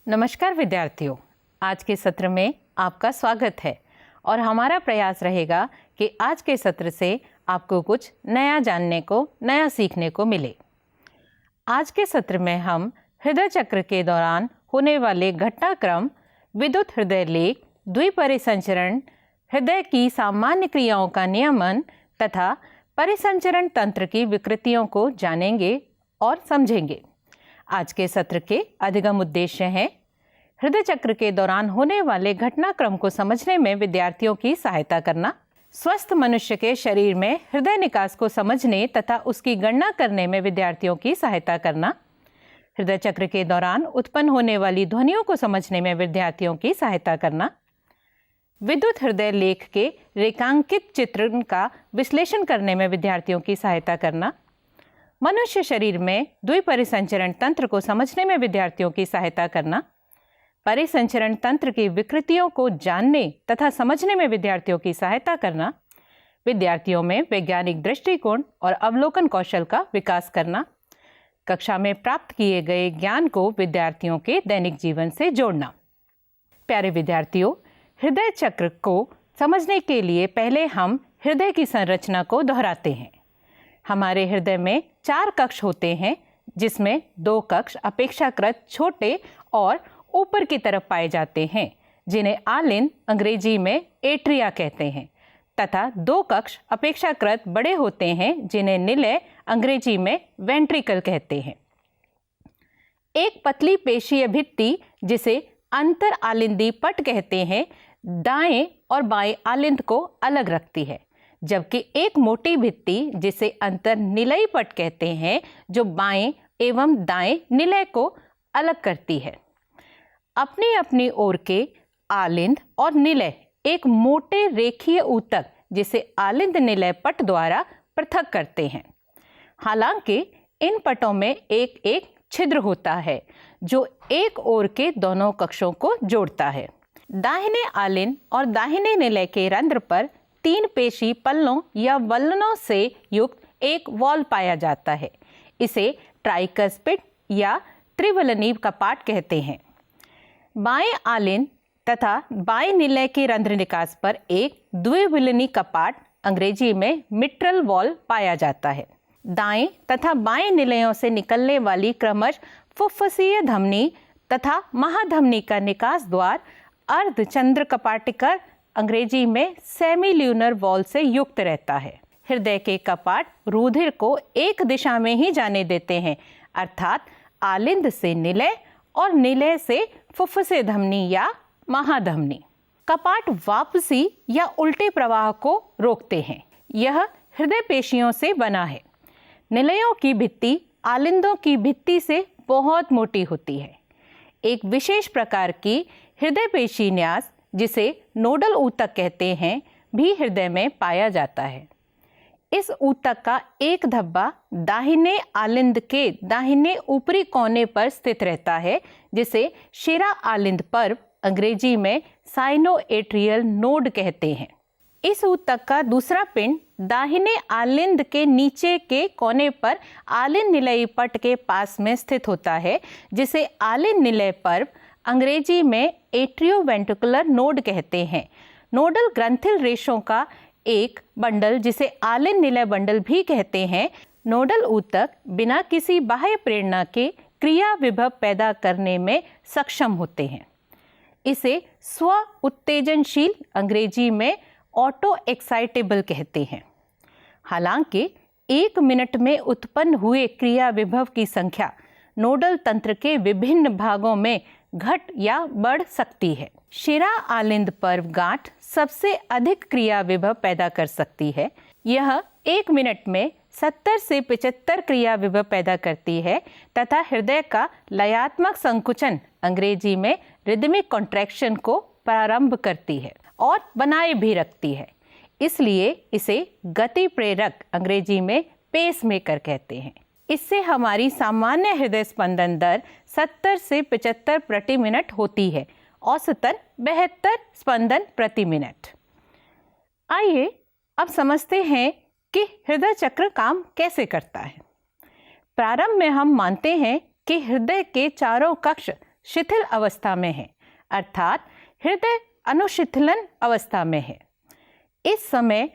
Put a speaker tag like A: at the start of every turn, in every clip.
A: नमस्कार विद्यार्थियों, आज के सत्र में आपका स्वागत है और हमारा प्रयास रहेगा कि आज के सत्र से आपको कुछ नया जानने को, नया सीखने को मिले। आज के सत्र में हम हृदय चक्र के दौरान होने वाले घटनाक्रम, विद्युत हृदय लेख, द्विपरिसंचरण, हृदय की सामान्य क्रियाओं का नियमन तथा परिसंचरण तंत्र की विकृतियों को जानेंगे और समझेंगे। आज के सत्र के अधिगम उद्देश्य हैं हृदय चक्र के दौरान होने वाले घटनाक्रम को समझने में विद्यार्थियों की सहायता करना, स्वस्थ मनुष्य के शरीर में हृदय निकास को समझने तथा उसकी गणना करने में विद्यार्थियों की सहायता करना, हृदय चक्र के दौरान उत्पन्न होने वाली ध्वनियों को समझने में विद्यार्थियों की सहायता करना, विद्युत हृदय लेख के रेखांकित चित्रण का विश्लेषण करने में विद्यार्थियों की सहायता करना, मनुष्य शरीर में द्विपरिसंचरण तंत्र को समझने में विद्यार्थियों की सहायता करना, परिसंचरण तंत्र की विकृतियों को जानने तथा समझने में विद्यार्थियों की सहायता करना, विद्यार्थियों में वैज्ञानिक दृष्टिकोण और अवलोकन कौशल का विकास करना, कक्षा में प्राप्त किए गए ज्ञान को विद्यार्थियों के दैनिक जीवन से जोड़ना। प्यारे विद्यार्थियों, हृदय चक्र को समझने के लिए पहले हम हृदय की संरचना को दोहराते हैं। हमारे हृदय में 4 कक्ष होते हैं, जिसमें 2 कक्ष अपेक्षाकृत छोटे और ऊपर की तरफ पाए जाते हैं, जिन्हें आलिंद अंग्रेजी में एट्रिया कहते हैं, तथा 2 कक्ष अपेक्षाकृत बड़े होते हैं, जिन्हें निलय अंग्रेजी में वेंट्रिकल कहते हैं। एक पतली पेशीय भित्ति, जिसे अंतर आलिंदी पट कहते हैं, दाएं और बाएं आलिंद को अलग रखती है, जबकि एक मोटी भित्ति, जिसे अंतर निलयी पट कहते हैं, जो बाएं एवं दाएं निलय को अलग करती है। अपनी अपनी ओर के आलिंद और निलय एक मोटे रेखीय ऊतक, जिसे आलिंद निलय पट द्वारा पृथक करते हैं। हालांकि इन पटों में एक एक छिद्र होता है, जो एक ओर के दोनों कक्षों को जोड़ता है। दाहिने आलिंद और दाहिने निलय के रंध्र पर 3 पेशी पल्लों या वल्लनों से युक्त एक वॉल्व पाया जाता है। इसे ट्राइकस्पिड या त्रिवलनी कपाट कहते हैं। बाएं आलिंद तथा बाएं निलय के रंध्र निकास पर एक द्विविलनी कपाट, अंग्रेजी में मिट्रल वॉल्व पाया जाता है। दाएं तथा बाएं निलयों से निकलने वाली क्रमश फुफ्फुसीय धमनी तथा महाधमनी का निकास द्वार अर्धचंद्र कपाटिकर, अंग्रेजी में सेमी ल्यूनर वॉल से युक्त रहता है। हृदय के कपाट रुधिर को एक दिशा में ही जाने देते हैं, अर्थात आलिंद से निलय और निलय से फुफ्फुसीय धमनी या महाधमनी। कपाट वापसी या उल्टे प्रवाह को रोकते हैं। यह हृदय पेशियों से बना है। निलयों की भित्ति आलिंदों की भित्ति से बहुत मोटी होती है। एक विशेष प्रकार की हृदय पेशी न्यास, जिसे नोडल ऊतक कहते हैं, भी हृदय में पाया जाता है। इस ऊतक का एक धब्बा दाहिने आलिंद के दाहिने ऊपरी कोने पर स्थित रहता है, जिसे शिरा आलिंद पर्व, अंग्रेजी में साइनोएट्रियल नोड कहते हैं। इस ऊतक का दूसरा पिंड दाहिने आलिंद के नीचे के कोने पर आलिंद निलयी पट के पास में स्थित होता है, जिसे आलिंद निलय पर्व, अंग्रेजी में एट्रियोवेंट्रिकुलर नोड कहते हैं। नोडल ग्रंथिल रेशों का एक बंडल, जिसे आलिंद निलय बंडल भी कहते हैं, नोडल ऊतक बिना किसी बाह्य प्रेरणा के क्रिया विभव पैदा करने में सक्षम होते हैं। इसे स्व उत्तेजनशील, अंग्रेजी में ऑटो एक्साइटेबल कहते हैं। हालांकि 1 मिनट में उत्पन्न हुए क्रिया विभव की संख्या नोडल तंत्र के विभिन्न भागों में घट या बढ़ सकती है। शिरा आलिंद पर्व गांठ सबसे अधिक क्रिया विभव पैदा कर सकती है। यह 1 मिनट में 70 से 75 क्रिया विभव पैदा करती है तथा हृदय का लयात्मक संकुचन, अंग्रेजी में रिदमिक कॉन्ट्रैक्शन को प्रारंभ करती है और बनाए भी रखती है। इसलिए इसे गति प्रेरक, अंग्रेजी में पेसमेकर कहते हैं। इससे हमारी सामान्य हृदय स्पंदन दर 70 से 75 प्रति मिनट होती है, औसतन 72 स्पंदन प्रति मिनट। आइए अब समझते हैं कि हृदय चक्र काम कैसे करता है। प्रारंभ में हम मानते हैं कि हृदय के चारों कक्ष शिथिल अवस्था में है, अर्थात हृदय अनुशिथिलन अवस्था में है। इस समय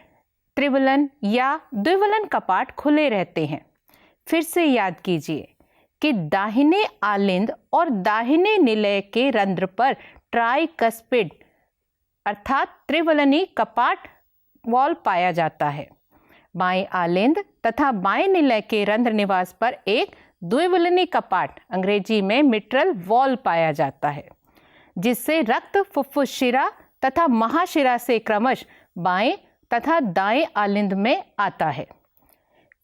A: त्रिवलन या द्विवलन कपाट खुले रहते हैं। फिर से याद कीजिए कि दाहिने आलिंद और दाहिने निलय के रंध्र पर ट्राइकस्पिड अर्थात त्रिवलनी कपाट वॉल पाया जाता है। बाएं आलिंद तथा बाएं निलय के रंध्र निवास पर एक द्विवलनी कपाट अंग्रेजी में मिट्रल वॉल पाया जाता है, जिससे रक्त फुफ्फुस शिरा तथा महाशिरा से क्रमश बाएं तथा दाएं आलिंद में आता है।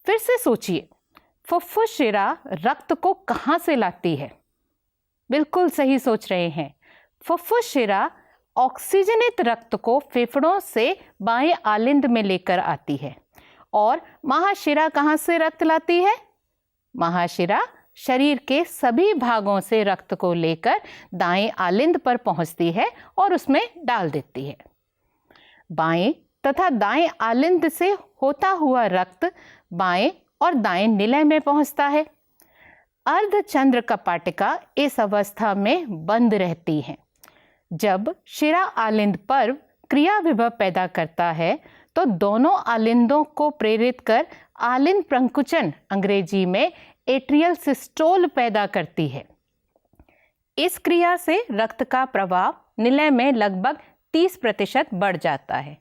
A: फिर से सोचिए, फुफ्फुस शिरा रक्त को कहाँ से लाती है? बिल्कुल सही सोच रहे हैं। फुफ्फुस शिरा ऑक्सीजनित रक्त को फेफड़ों से बाएं आलिंद में लेकर आती है। और महाशिरा कहाँ से रक्त लाती है? महाशिरा शरीर के सभी भागों से रक्त को लेकर दाएं आलिंद पर पहुंचती है और उसमें डाल देती है। बाएं तथा दाएं आलिंद से होता हुआ रक्त बाएं और दाएं निलय में पहुंचता है। अर्धचंद्र कपाटिका इस अवस्था में बंद रहती है। जब शिरा आलिंद पर्व क्रिया विभव पैदा करता है तो दोनों आलिंदों को प्रेरित कर आलिंद प्रंकुचन अंग्रेजी में एट्रियल सिस्टोल पैदा करती है। इस क्रिया से रक्त का प्रवाह निलय में लगभग 30% बढ़ जाता है।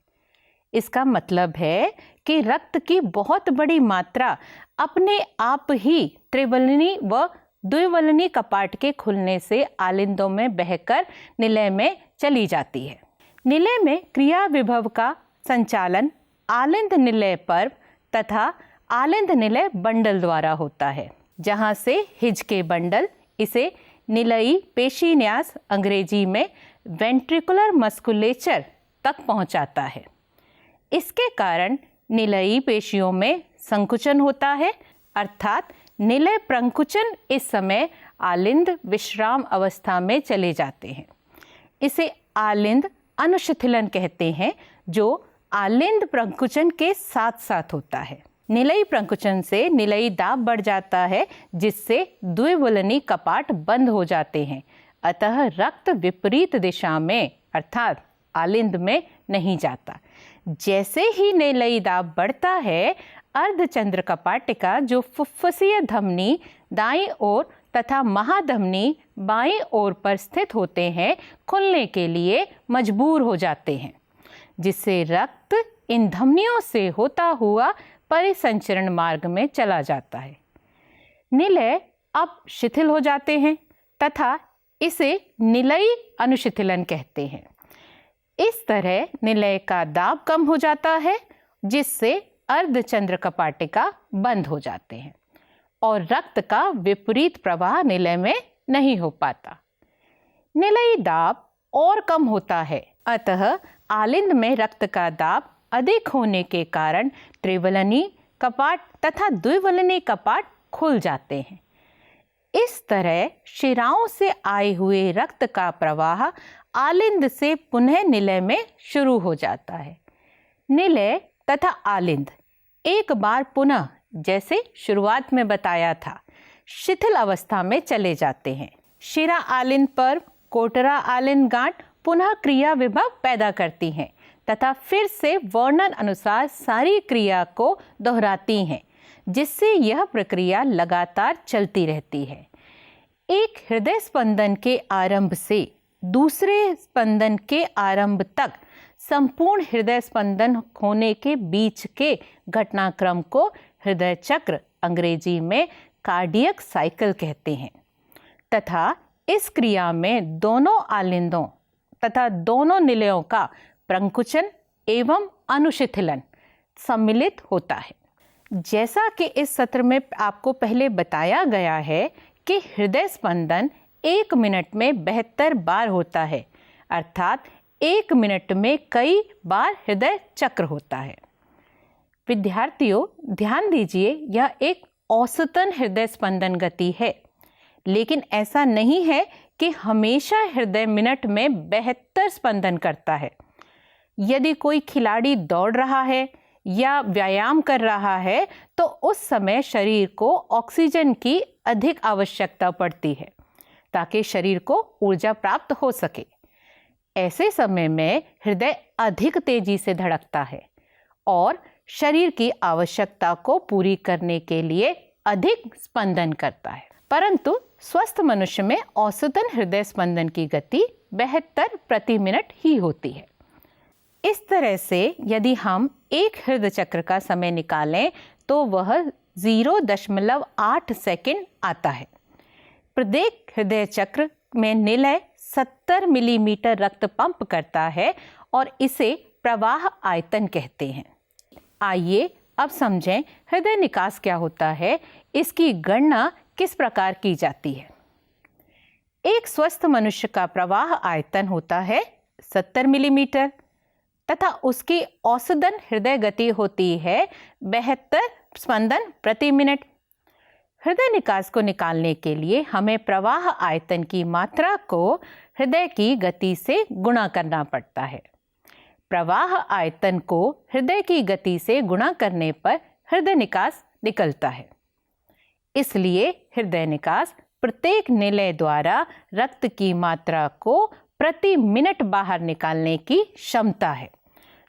A: इसका मतलब है कि रक्त की बहुत बड़ी मात्रा अपने आप ही त्रिवलनी व द्विवलनी कपाट के खुलने से आलिंदों में बहकर निलय में चली जाती है। निलय में क्रिया विभव का संचालन आलिंद निलय पर्व तथा आलिंद निलय बंडल द्वारा होता है, जहां से हिज के बंडल इसे निलयी पेशीन्यास अंग्रेजी में वेंट्रिकुलर मस्कुलेचर तक पहुंचाता है। इसके कारण निलयी पेशियों में संकुचन होता है, अर्थात निलय प्रंकुचन इस समय आलिंद विश्राम अवस्था में चले जाते हैं। इसे आलिंद अनुशिथिलन कहते हैं, जो आलिंद प्रंकुचन के साथ साथ होता है। निलयी प्रंकुचन से निलयी दाब बढ़ जाता है, जिससे द्विवलनी कपाट बंद हो जाते हैं। अतः रक्त विपरीत दिशा में अर्थात आलिंद में नहीं जाता। जैसे ही निलयी दाब बढ़ता है, अर्धचंद्र कपाटिका जो फुफ्फुसीय धमनी दाईं ओर तथा महाधमनी बाईं ओर पर स्थित होते हैं, खुलने के लिए मजबूर हो जाते हैं, जिससे रक्त इन धमनियों से होता हुआ परिसंचरण मार्ग में चला जाता है। निलय अब शिथिल हो जाते हैं तथा इसे निलयी अनुशिथिलन कहते हैं। इस तरह निलय का दाब कम हो जाता है, जिससे अर्धचंद्र कपाटिका बंद हो जाते हैं और रक्त का विपरीत प्रवाह निलय में नहीं हो पाता। निलयी दाब और कम होता है, अतः आलिंद में रक्त का दाब अधिक होने के कारण त्रिवलनी कपाट तथा द्विवलनी कपाट खुल जाते हैं। इस तरह शिराओं से आए हुए रक्त का प्रवाह आलिंद से पुनः निलय में शुरू हो जाता है। निलय तथा आलिंद एक बार पुनः, जैसे शुरुआत में बताया था, शिथिल अवस्था में चले जाते हैं। शिरा आलिंद पर कोटरा आलिंद गांठ पुनः क्रिया विभव पैदा करती हैं तथा फिर से वर्णन अनुसार सारी क्रिया को दोहराती हैं, जिससे यह प्रक्रिया लगातार चलती रहती है। एक हृदय स्पंदन के आरंभ से दूसरे स्पंदन के आरंभ तक संपूर्ण हृदय स्पंदन होने के बीच के घटनाक्रम को हृदय चक्र अंग्रेजी में कार्डियक साइकिल कहते हैं तथा इस क्रिया में दोनों आलिंदों तथा दोनों निलयों का प्रंकुचन एवं अनुशिथिलन सम्मिलित होता है। जैसा कि इस सत्र में आपको पहले बताया गया है कि हृदय स्पंदन 1 मिनट में 72 बार होता है, अर्थात 1 मिनट में कई बार हृदय चक्र होता है। विद्यार्थियों, ध्यान दीजिए, यह एक औसतन हृदय स्पंदन गति है, लेकिन ऐसा नहीं है कि हमेशा हृदय मिनट में 72 स्पंदन करता है। यदि कोई खिलाड़ी दौड़ रहा है या व्यायाम कर रहा है तो उस समय शरीर को ऑक्सीजन की अधिक आवश्यकता पड़ती है, ताकि शरीर को ऊर्जा प्राप्त हो सके। ऐसे समय में हृदय अधिक तेजी से धड़कता है और शरीर की आवश्यकता को पूरी करने के लिए अधिक स्पंदन करता है। परंतु स्वस्थ मनुष्य में औसतन हृदय स्पंदन की गति 72 प्रति मिनट ही होती है। इस तरह से यदि हम एक हृदय चक्र का समय निकालें तो वह 0.8 सेकंड आता है। प्रत्येक हृदय चक्र में निलय 70 मिलीमीटर रक्त पंप करता है और इसे प्रवाह आयतन कहते हैं। आइए अब समझें हृदय निकास क्या होता है, इसकी गणना किस प्रकार की जाती है। एक स्वस्थ मनुष्य का प्रवाह आयतन होता है 70 मिलीमीटर तथा उसकी औसतन हृदय गति होती है 72 स्पंदन प्रति मिनट। हृदय निकास को निकालने के लिए हमें प्रवाह आयतन की मात्रा को हृदय की गति से गुणा करना पड़ता है। प्रवाह आयतन को हृदय की गति से गुणा करने पर हृदय निकास निकलता है। इसलिए हृदय निकास प्रत्येक निलय द्वारा रक्त की मात्रा को प्रति मिनट बाहर निकालने की क्षमता है,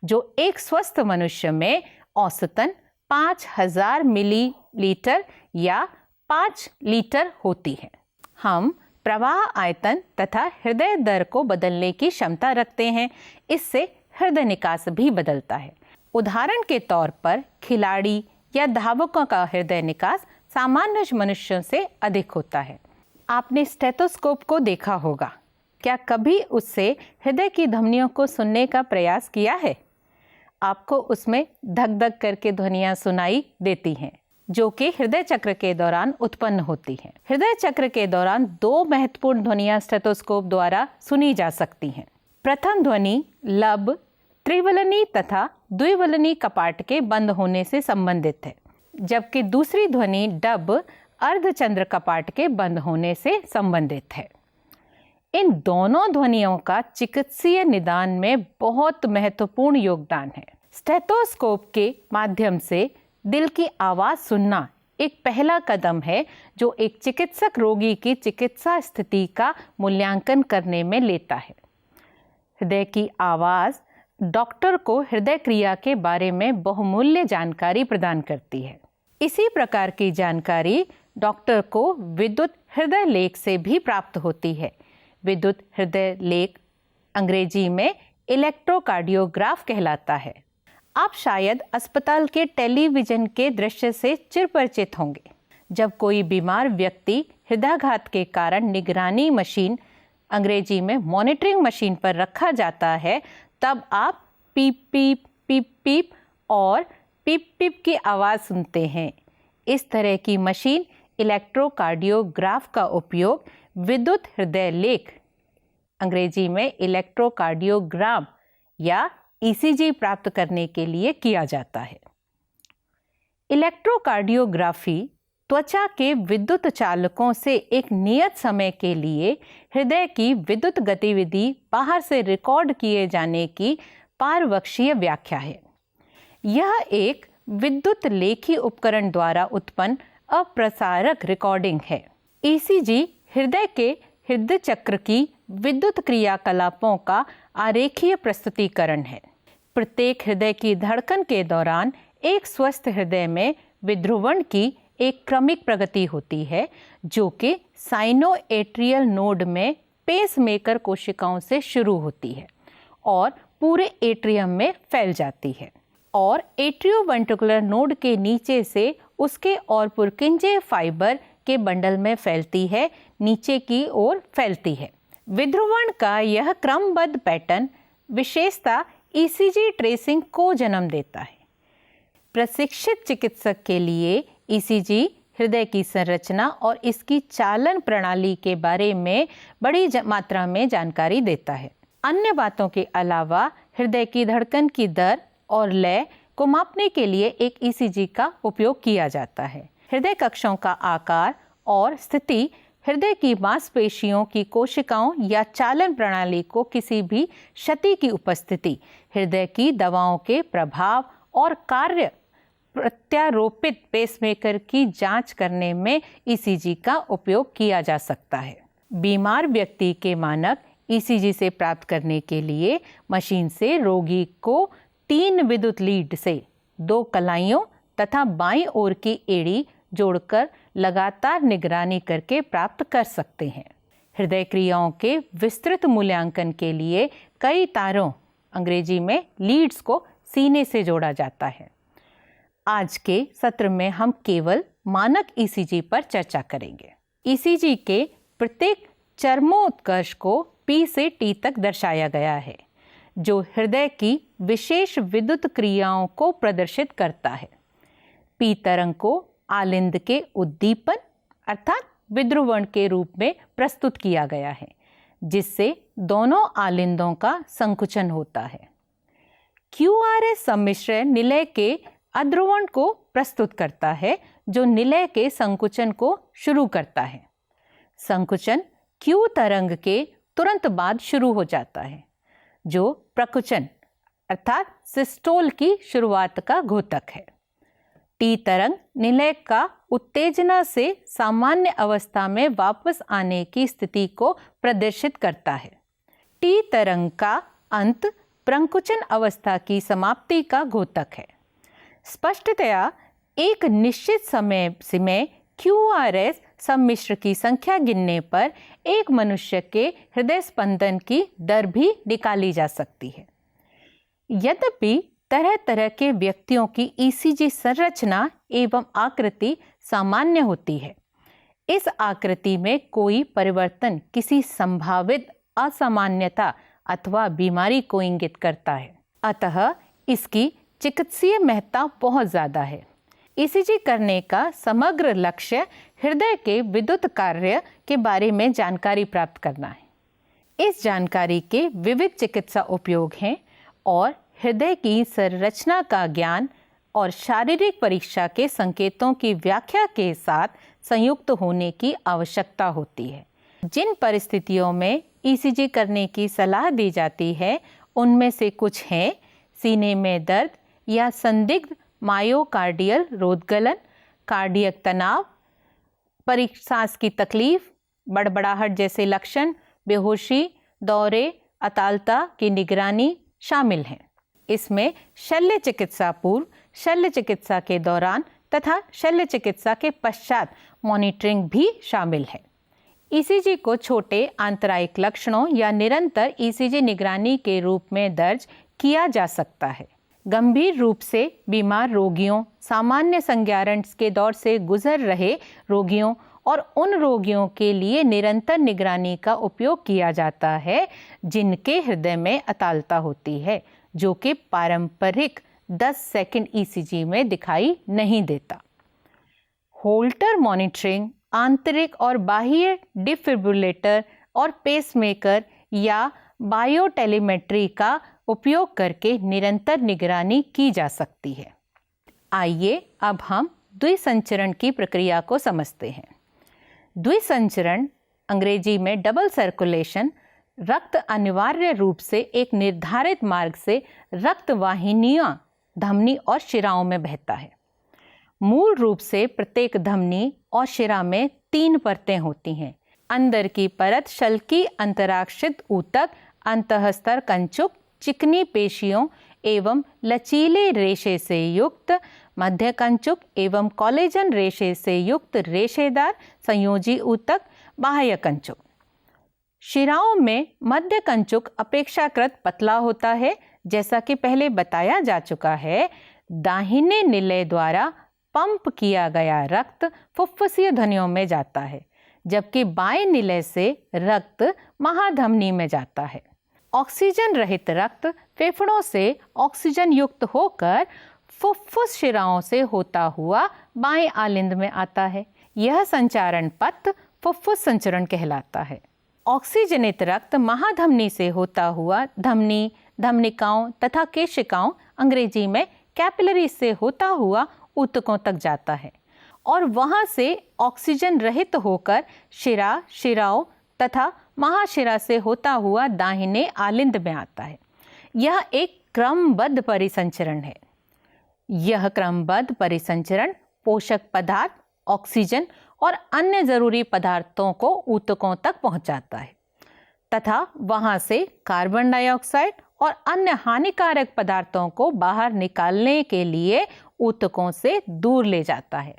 A: जो एक स्वस्थ मनुष्य में औसतन 5000 मिलीलीटर या 5 लीटर होती है। हम प्रवाह आयतन तथा हृदय दर को बदलने की क्षमता रखते हैं, इससे हृदय निकास भी बदलता है। उदाहरण के तौर पर खिलाड़ी या धावकों का हृदय निकास सामान्य मनुष्यों से अधिक होता है। आपने स्टेथोस्कोप को देखा होगा, क्या कभी उससे हृदय की धमनियों को सुनने का प्रयास किया है? आपको उसमें धक धक करके ध्वनियां सुनाई देती हैं, जो कि हृदय चक्र के दौरान उत्पन्न होती हैं। हृदय चक्र के दौरान 2 महत्वपूर्ण ध्वनियां स्टेथोस्कोप द्वारा सुनी जा सकती हैं। प्रथम ध्वनि लब, त्रिवलनी तथा द्विवलनी कपाट के बंद होने से संबंधित है, जबकि दूसरी ध्वनि डब, अर्धचंद्र कपाट के बंद होने से संबंधित है। इन दोनों ध्वनियों का चिकित्सीय निदान में बहुत महत्वपूर्ण योगदान है। स्टेथोस्कोप के माध्यम से दिल की आवाज़ सुनना एक पहला कदम है, जो एक चिकित्सक रोगी की चिकित्सा स्थिति का मूल्यांकन करने में लेता है। हृदय की आवाज़ डॉक्टर को हृदय क्रिया के बारे में बहुमूल्य जानकारी प्रदान करती है। इसी प्रकार की जानकारी डॉक्टर को विद्युत हृदय लेख से भी प्राप्त होती है। विद्युत हृदय लेख अंग्रेजी में इलेक्ट्रोकार्डियोग्राफ कहलाता है। आप शायद अस्पताल के टेलीविज़न के दृश्य से चिरपरिचित होंगे। जब कोई बीमार व्यक्ति हृदयाघात के कारण निगरानी मशीन, अंग्रेजी में मॉनिटरिंग मशीन पर रखा जाता है, तब आप पीप पीप पीप पीप और पीप पीप की आवाज़ सुनते हैं। इस तरह की मशीन इलेक्ट्रोकार्डियोग्राफ का उपयोग विद्युत हृदय लेख, अंग्रेजी में इलेक्ट्रोकार्डियोग्राम या ईसीजी प्राप्त करने के लिए किया जाता है। इलेक्ट्रोकार्डियोग्राफी त्वचा के विद्युत चालकों से एक नियत समय के लिए हृदय की विद्युत गतिविधि बाहर से रिकॉर्ड किए जाने की पारवक्षीय व्याख्या है। यह एक विद्युत लेखी उपकरण द्वारा उत्पन्न अप्रसारक रिकॉर्डिंग है। ईसीजी हृदय के हृदय चक्र की विद्युत क्रियाकलापों का आरेखीय प्रस्तुतिकरण है। प्रत्येक हृदय की धड़कन के दौरान एक स्वस्थ हृदय में विध्रुवण की एक क्रमिक प्रगति होती है, जो कि साइनोएट्रियल नोड में पेसमेकर कोशिकाओं से शुरू होती है और पूरे एट्रियम में फैल जाती है और एट्रियोवेंट्रिकुलर नोड के नीचे से उसके और पुरकिंजे फाइबर के बंडल में फैलती है, नीचे की ओर फैलती है। विध्रुवण का यह क्रमबद्ध पैटर्न विशेषता ईसीजी ट्रेसिंग को जन्म देता है। प्रशिक्षित चिकित्सक के लिए ईसीजी हृदय की संरचना और इसकी चालन प्रणाली के बारे में बड़ी मात्रा में जानकारी देता है। अन्य बातों के अलावा हृदय की धड़कन की दर और लय को मापने के लिए एक ईसीजी का उपयोग किया जाता है। हृदय कक्षों का आकार और स्थिति हृदय की मांसपेशियों की कोशिकाओं या चालन प्रणाली को किसी भी क्षति की उपस्थिति, हृदय की दवाओं के प्रभाव और कार्य प्रत्यारोपित पेसमेकर की जांच करने में ईसीजी का उपयोग किया जा सकता है। बीमार व्यक्ति के मानक ईसीजी से प्राप्त करने के लिए मशीन से रोगी को 3 विद्युत लीड से 2 कलाइयों तथा बाईं ओर की एड़ी जोड़कर लगातार निगरानी करके प्राप्त कर सकते हैं। हृदय क्रियाओं के विस्तृत मूल्यांकन के लिए कई तारों, अंग्रेजी में लीड्स, को सीने से जोड़ा जाता है। आज के सत्र में हम केवल मानक ईसीजी पर चर्चा करेंगे। ईसीजी के प्रत्येक चरमोत्कर्ष को P से T तक दर्शाया गया है, जो हृदय की विशेष विद्युत क्रियाओं को प्रदर्शित करता है। P तरंग को आलिंद के उद्दीपन अर्थात विद्रुवण के रूप में प्रस्तुत किया गया है, जिससे दोनों आलिंदों का संकुचन होता है। QRS सम्मिश्र निलय के अध्रुवण को प्रस्तुत करता है, जो निलय के संकुचन को शुरू करता है। संकुचन Q तरंग के तुरंत बाद शुरू हो जाता है, जो प्रकुचन अर्थात सिस्टोल की शुरुआत का घोतक है। T तरंग निलय का उत्तेजना से सामान्य अवस्था में वापस आने की स्थिति को प्रदर्शित करता है। T तरंग का अंत प्रकुचन अवस्था की समाप्ति का घोतक है। स्पष्टतया एक निश्चित समय में QRS सम्मिश्र की संख्या गिनने पर एक मनुष्य के हृदय स्पंदन की दर भी निकाली जा सकती है। यद्यपि तरह तरह के व्यक्तियों की ईसीजी संरचना एवं आकृति सामान्य होती है, इस आकृति में कोई परिवर्तन किसी संभावित असामान्यता अथवा बीमारी को इंगित करता है। अतः इसकी चिकित्सीय महत्ता बहुत ज़्यादा है। ईसीजी करने का समग्र लक्ष्य हृदय के विद्युत कार्य के बारे में जानकारी प्राप्त करना है। इस जानकारी के विविध चिकित्सा उपयोग हैं और हृदय की संरचना का ज्ञान और शारीरिक परीक्षा के संकेतों की व्याख्या के साथ संयुक्त होने की आवश्यकता होती है। जिन परिस्थितियों में ईसीजी करने की सलाह दी जाती है, उनमें से कुछ हैं सीने में दर्द या संदिग्ध मायोकार्डियल रोधगलन, कार्डियक तनाव, सांस की तकलीफ, बड़बड़ाहट जैसे लक्षण, बेहोशी, दौरे, अतालता की निगरानी शामिल हैं। इसमें शल्य चिकित्सा पूर्व, शल्य चिकित्सा के दौरान तथा शल्य चिकित्सा के पश्चात मॉनिटरिंग भी शामिल है। ईसीजी को छोटे आंतरायिक लक्षणों या निरंतर ईसीजी निगरानी के रूप में दर्ज किया जा सकता है। गंभीर रूप से बीमार रोगियों, सामान्य संज्ञारण के दौर से गुजर रहे रोगियों और उन रोगियों के लिए निरंतर निगरानी का उपयोग किया जाता है जिनके हृदय में अतालता होती है, जो कि पारंपरिक 10 सेकंड ईसीजी में दिखाई नहीं देता। होल्टर मॉनिटरिंग आंतरिक और बाह्य डिफिब्रिलेटर और पेसमेकर या बायोटेलीमेट्री का उपयोग करके निरंतर निगरानी की जा सकती है। आइए अब हम द्विसंचरण की प्रक्रिया को समझते हैं। द्विसंचरण अंग्रेजी में डबल सर्कुलेशन, रक्त अनिवार्य रूप से एक निर्धारित मार्ग से रक्त वाहिनियां, धमनी और शिराओं में बहता है। मूल रूप से प्रत्येक धमनी और शिरा में 3 परतें होती हैं। अंदर की परत शल्की अंतराक्षित ऊतक, अंतःस्तर कंचुक, चिकनी पेशियों एवं लचीले रेशे से युक्त मध्य कंचुक एवं कोलेजन रेशे से युक्त रेशेदार संयोजी ऊतक, बाह्य कंचुक। शिराओं में मध्य कंचुक अपेक्षाकृत पतला होता है। जैसा कि पहले बताया जा चुका है, दाहिने निलय द्वारा पंप किया गया रक्त फुफ्फुसीय ध्वनियों में जाता है, जबकि बाएं निलय से रक्त महाधमनी में जाता है। ऑक्सीजन रहित रक्त फेफड़ों से ऑक्सीजन युक्त होकर फुफ्फुस शिराओं से होता हुआ बाएं आलिंद में आता है। यह संचारण पथ फुफ्फुस संचरण कहलाता है। ऑक्सीजनित रक्त महाधमनी से होता हुआ धमनी, धमनिकाओं तथा केशिकाओं, अंग्रेजी में कैपिलरी से होता हुआ ऊतकों तक जाता है और वहां से ऑक्सीजन रहित होकर शिरा, शिराओं तथा महाशिरा से होता हुआ दाहिने आलिंद में आता है। यह एक क्रमबद्ध परिसंचरण है। यह क्रमबद्ध परिसंचरण पोषक पदार्थ, ऑक्सीजन और अन्य जरूरी पदार्थों को ऊतकों तक पहुंचाता है तथा वहां से कार्बन डाइऑक्साइड और अन्य हानिकारक पदार्थों को बाहर निकालने के लिए ऊतकों से दूर ले जाता है।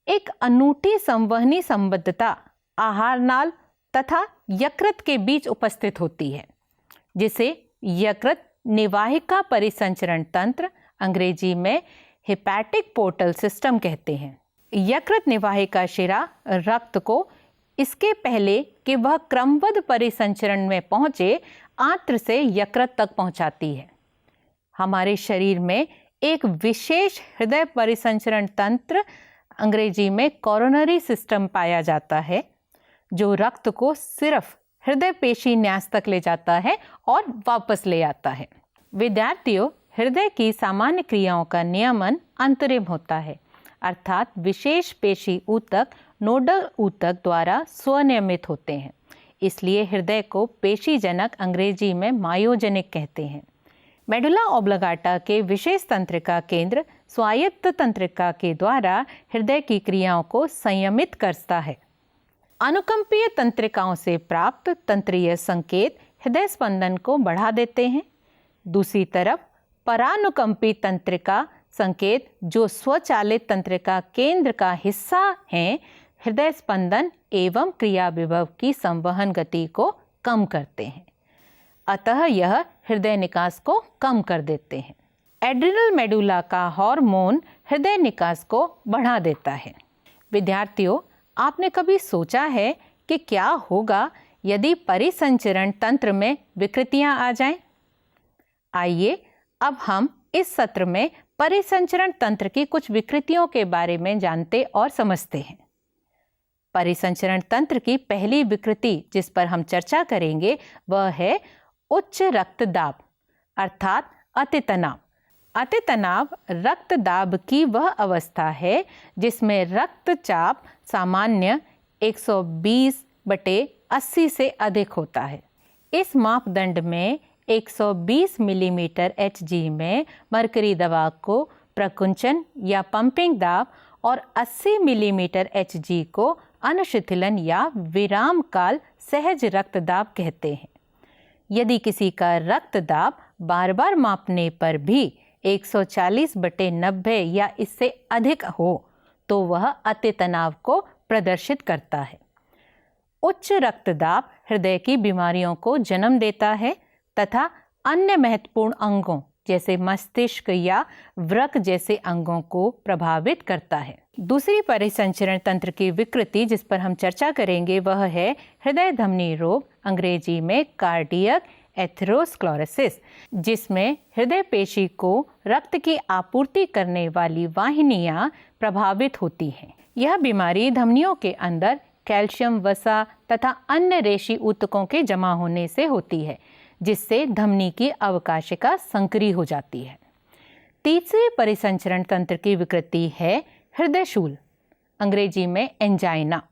A: एक अनूठी संवहनी संबद्धता आहार नाल तथा यकृत के बीच उपस्थित होती है, जिसे यकृत निवाहिका परिसंचरण तंत्र, अंग्रेजी में हेपेटिक पोर्टल सिस्टम कहते हैं। यकृत निवाहिका शिरा रक्त को इसके पहले कि वह क्रमबद्ध परिसंचरण में पहुंचे आंत्र से यकृत तक पहुंचाती है। हमारे शरीर में एक विशेष हृदय परिसंचरण तंत्र, अंग्रेजी में कोरोनरी सिस्टम पाया जाता है, जो रक्त को सिर्फ हृदय पेशी न्यास तक ले जाता है और वापस ले आता है। विद्यार्थियों, हृदय की सामान्य क्रियाओं का नियमन अंतरिम होता है, अर्थात विशेष पेशी ऊतक नोडल ऊतक द्वारा स्वनियमित होते हैं। इसलिए हृदय को पेशीजनक, अंग्रेजी में मायोजेनिक कहते हैं। मेडुला ऑब्लिगाटा के विशेष तंत्रिका केंद्र स्वायत्त तंत्रिका के द्वारा हृदय की क्रियाओं को संयमित करता है। अनुकंपीय तंत्रिकाओं से प्राप्त तंत्रीय संकेत हृदय स्पंदन को बढ़ा देते हैं। दूसरी तरफ परानुकंपी तंत्रिका संकेत, जो स्वचालित तंत्रिका केंद्र का हिस्सा हैं, हृदय स्पंदन एवं क्रिया विभव की संवहन गति को कम करते हैं, अतः यह हृदय निकास को कम कर देते हैं। एड्रिनल मेडुला का हार्मोन हृदय निकास को बढ़ा देता है। विद्यार्थियों, आपने कभी सोचा है कि क्या होगा यदि परिसंचरण तंत्र में विकृतियां आ जाएं? आइए अब हम इस सत्र में परिसंचरण तंत्र की कुछ विकृतियों के बारे में जानते और समझते हैं। परिसंचरण तंत्र की पहली विकृति जिस पर हम चर्चा करेंगे वह है उच्च रक्तदाब अर्थात अतितनाव। अतितनाव रक्तदाब की वह अवस्था है जिसमें रक्तचाप सामान्य 120/80 से अधिक होता है। इस मापदंड में 120 मिलीमीटर Hg में मरकरी दबाव को प्रकुंचन या पंपिंग दाब और 80 मिलीमीटर Hg को अनुशिथिलन या विराम काल सहज रक्तदाब कहते हैं। यदि किसी का रक्तदाब बार बार मापने पर भी 140/90 या इससे अधिक हो तो वह अतितनाव को प्रदर्शित करता है। उच्च रक्तदाब हृदय की बीमारियों को जन्म देता है तथा अन्य महत्वपूर्ण अंगों जैसे मस्तिष्क या वृक्क जैसे अंगों को प्रभावित करता है। दूसरी परिसंचरण तंत्र की विकृति जिस पर हम चर्चा करेंगे वह है हृदय धमनी रोग, अंग्रेजी में कार्डियक एथेरोस्क्लेरोसिस, जिसमें हृदय पेशी को रक्त की आपूर्ति करने वाली वाहिनियां प्रभावित होती हैं। यह बीमारी धमनियों के अंदर कैल्शियम, वसा तथा अन्य रेशी ऊतकों के जमा होने से होती है, जिससे धमनी की अवकाशिका संकरी हो जाती है। तीसरी परिसंचरण तंत्र की विकृति है हृदय शूल, अंग्रेजी में एंजाइना।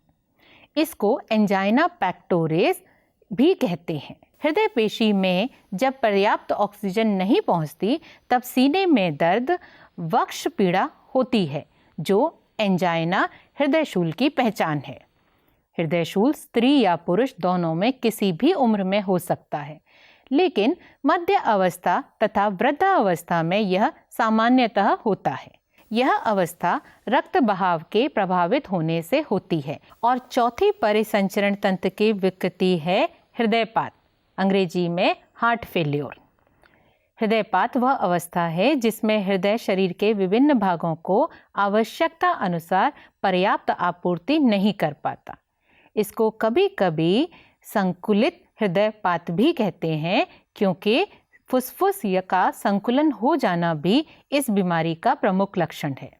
A: इसको एंजाइना पेक्टोरिस भी कहते हैं। हृदय पेशी में जब पर्याप्त ऑक्सीजन नहीं पहुंचती तब सीने में दर्द, वक्ष पीड़ा होती है, जो एंजाइना हृदय शूल की पहचान है। हृदय शूल स्त्री या पुरुष दोनों में किसी भी उम्र में हो सकता है, लेकिन मध्य अवस्था तथा वृद्धावस्था में यह सामान्यतः होता है। यह अवस्था रक्त बहाव के प्रभावित होने से होती है। और चौथी परिसंचरण तंत्र की विकृति है हृदयपात, अंग्रेजी में हार्ट फेल्योर। हृदयपात वह अवस्था है जिसमें हृदय शरीर के विभिन्न भागों को आवश्यकता अनुसार पर्याप्त आपूर्ति नहीं कर पाता। इसको कभी कभी संकुलित हृदयपात भी कहते हैं, क्योंकि फुसफुस का संकुलन हो जाना भी इस बीमारी का प्रमुख लक्षण है।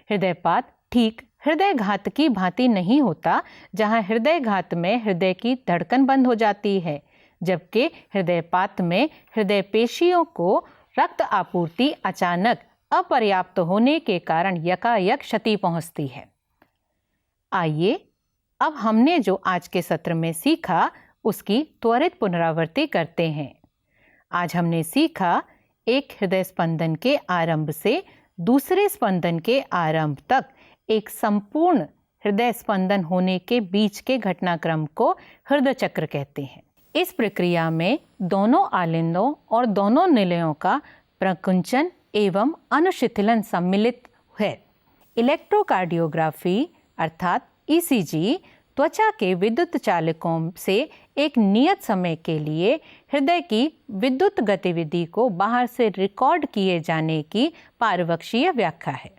A: हृदयपात ठीक हृदयघात की भांति नहीं होता, जहां हृदयघात में हृदय की धड़कन बंद हो जाती है, जबकि हृदयपात में हृदय पेशियों को रक्त आपूर्ति अचानक अपर्याप्त होने के कारण यकायक क्षति पहुंचती है। आइए अब हमने जो आज के सत्र में सीखा उसकी त्वरित पुनरावृत्ति करते हैं। आज हमने सीखा एक हृदय स्पंदन के आरंभ से दूसरे स्पंदन के आरंभ तक एक संपूर्ण हृदय स्पंदन होने के बीच के घटनाक्रम को हृदय चक्र कहते हैं। इस प्रक्रिया में दोनों आलिंदों और दोनों निलयों का प्रकुंचन एवं अनुशिथिलन सम्मिलित है। इलेक्ट्रोकार्डियोग्राफी अर्थात ईसीजी त्वचा के विद्युत चालकों से एक नियत समय के लिए हृदय की विद्युत गतिविधि को बाहर से रिकॉर्ड किए जाने की पारवक्षीय व्याख्या है।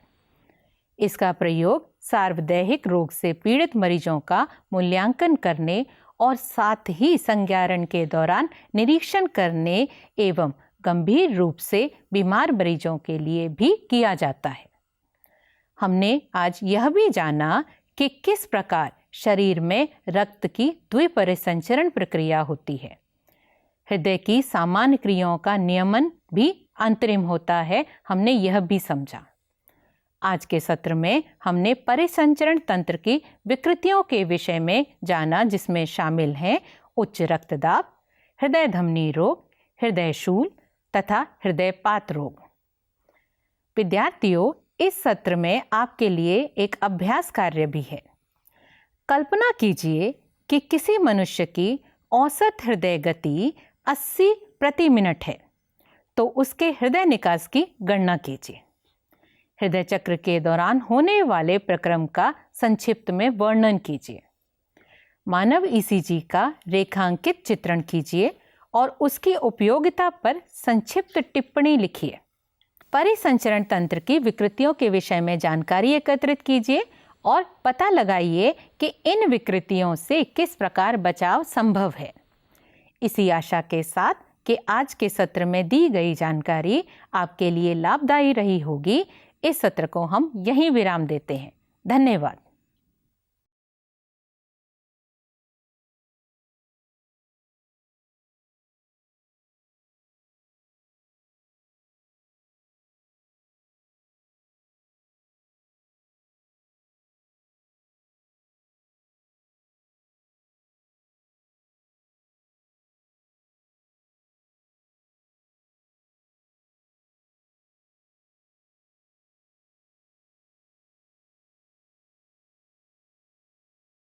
A: इसका प्रयोग सार्वदेहिक रोग से पीड़ित मरीजों का मूल्यांकन करने और साथ ही संज्ञारण के दौरान निरीक्षण करने एवं गंभीर रूप से बीमार मरीजों के लिए भी किया जाता है। हमने आज यह भी जाना कि किस प्रकार शरीर में रक्त की द्विपरिसंचरण प्रक्रिया होती है। हृदय की सामान्य क्रियाओं का नियमन भी अंतरिम होता है, हमने यह भी समझा। आज के सत्र में हमने परिसंचरण तंत्र की विकृतियों के विषय में जाना, जिसमें शामिल हैं उच्च रक्तदाब, हृदय धमनी रोग, हृदय शूल तथा हृदयपात रोग। विद्यार्थियों, इस सत्र में आपके लिए एक अभ्यास कार्य भी है। कल्पना कीजिए कि किसी मनुष्य की औसत हृदय गति 80 प्रति मिनट है, तो उसके हृदय निकास की गणना कीजिए। हृदय चक्र के दौरान होने वाले प्रक्रम का संक्षिप्त में वर्णन कीजिए। मानव ईसीजी का रेखांकित चित्रण कीजिए और उसकी उपयोगिता पर संक्षिप्त टिप्पणी लिखिए। परिसंचरण तंत्र की विकृतियों के विषय में जानकारी एकत्रित कीजिए और पता लगाइए कि इन विकृतियों से किस प्रकार बचाव संभव है। इसी आशा के साथ कि आज के सत्र में दी गई जानकारी आपके लिए लाभदायी रही होगी, इस सत्र को हम यहीं विराम देते हैं। धन्यवाद।